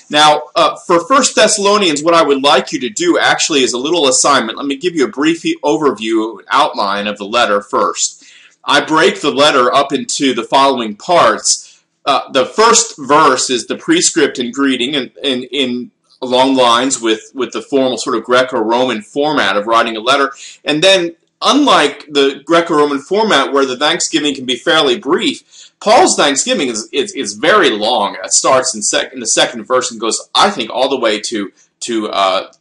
Now, for 1 Thessalonians, what I would like you to do actually is a little assignment. Let me give you a brief overview, outline of the letter first. I break the letter up into the following parts. The first verse is the prescript and greeting in along lines with the formal sort of Greco-Roman format of writing a letter. And then, unlike the Greco-Roman format where the thanksgiving can be fairly brief, Paul's thanksgiving is very long. It starts in the second verse and goes, I think, all the way to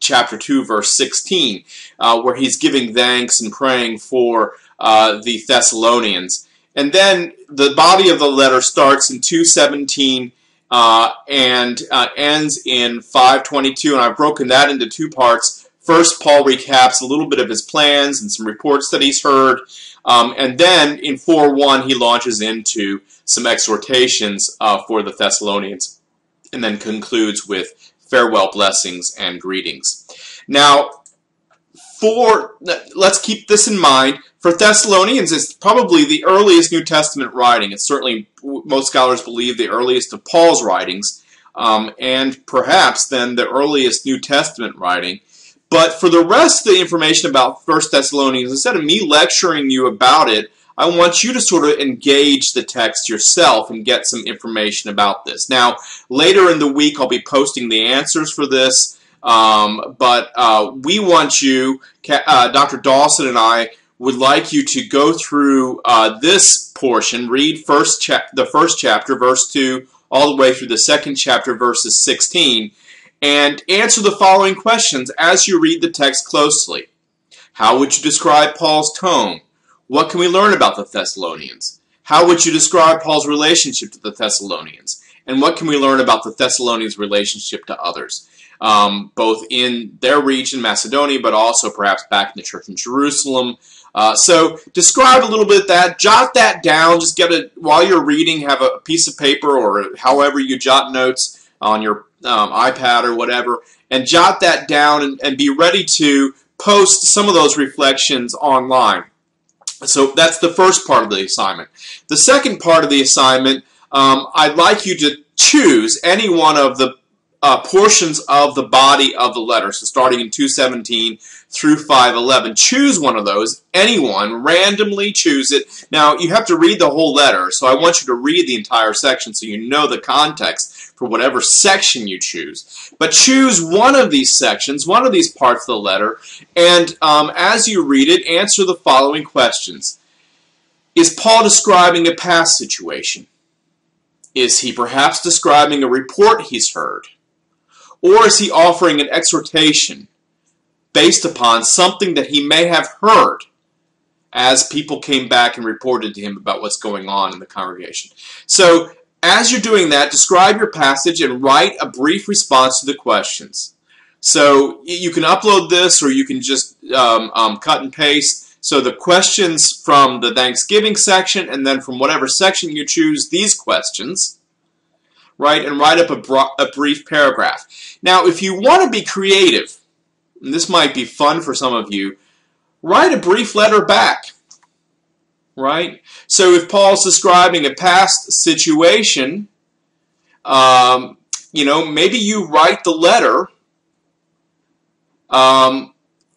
chapter 2, verse 16, where he's giving thanks and praying for the Thessalonians. And then the body of the letter starts in 2:17 and ends in 5:22, and I've broken that into two parts. First, Paul recaps a little bit of his plans and some reports that he's heard, and then in 4:1 he launches into some exhortations for the Thessalonians, and then concludes with farewell blessings and greetings. Now, let's keep this in mind. For Thessalonians, it's probably the earliest New Testament writing. It's certainly, most scholars believe, the earliest of Paul's writings, and perhaps then the earliest New Testament writing. But for the rest of the information about 1 Thessalonians, instead of me lecturing you about it, I want you to sort of engage the text yourself and get some information about this. Now, later in the week, I'll be posting the answers for this, but we want you, Dr. Dawson and I, would like you to go through this portion, read the first chapter, verse 2, all the way through the second chapter, verses 16, and answer the following questions as you read the text closely. How would you describe Paul's tone? What can we learn about the Thessalonians? How would you describe Paul's relationship to the Thessalonians? And what can we learn about the Thessalonians' relationship to others, both in their region, Macedonia, but also perhaps back in the church in Jerusalem? So describe a little bit of that, jot that down, just while you're reading, have a piece of paper or however you jot notes on your iPad or whatever, and jot that down and be ready to post some of those reflections online. So that's the first part of the assignment. The second part of the assignment, I'd like you to choose any one of the portions of the body of the letter. So starting in 2:17 through 5:11. Choose one of those, anyone, randomly choose it. Now, you have to read the whole letter, so I want you to read the entire section so you know the context for whatever section you choose. But choose one of these sections, one of these parts of the letter, and as you read it, answer the following questions. Is Paul describing a past situation? Is he perhaps describing a report he's heard? Or is he offering an exhortation based upon something that he may have heard as people came back and reported to him about what's going on in the congregation? So, as you're doing that, describe your passage and write a brief response to the questions. So, you can upload this or you can just cut and paste. So, the questions from the Thanksgiving section and then from whatever section you choose, these questions, right, and write up a brief paragraph. Now, if you want to be creative, and this might be fun for some of you, write a brief letter back, right? So if Paul's describing a past situation, maybe you write the letter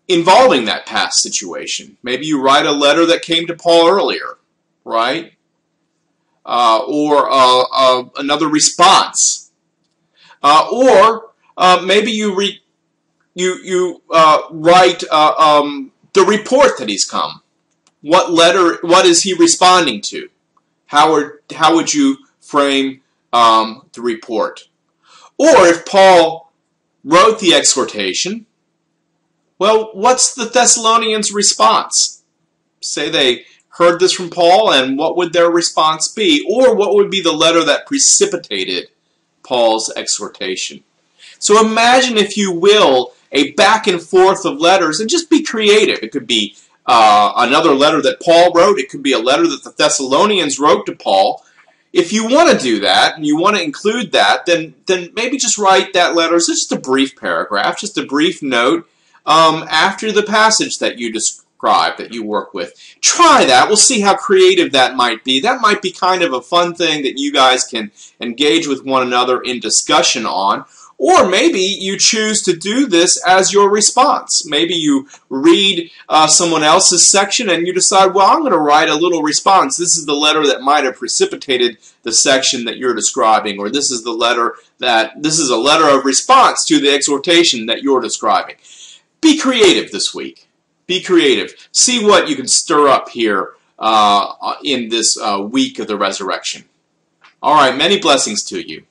involving that past situation. Maybe you write a letter that came to Paul earlier, right? Or another response, or maybe you write the report that he's come. What is he responding to? How would you frame the report? Or if Paul wrote the exhortation, well, what's the Thessalonians' response? Say they heard this from Paul, and what would their response be? Or what would be the letter that precipitated Paul's exhortation? So imagine, if you will, a back and forth of letters, and just be creative. It could be another letter that Paul wrote. It could be a letter that the Thessalonians wrote to Paul. If you want to do that, and you want to include that, then maybe just write that letter as just a brief paragraph, just a brief note after the passage that you describe, that you work with. Try that. We'll see how creative that might be. That might be kind of a fun thing that you guys can engage with one another in discussion on. Or maybe you choose to do this as your response. Maybe you read someone else's section and you decide, well, I'm going to write a little response. This is the letter that might have precipitated the section that you're describing, or this is a letter of response to the exhortation that you're describing. Be creative this week. Be creative. See what you can stir up here in this week of the resurrection. All right, many blessings to you.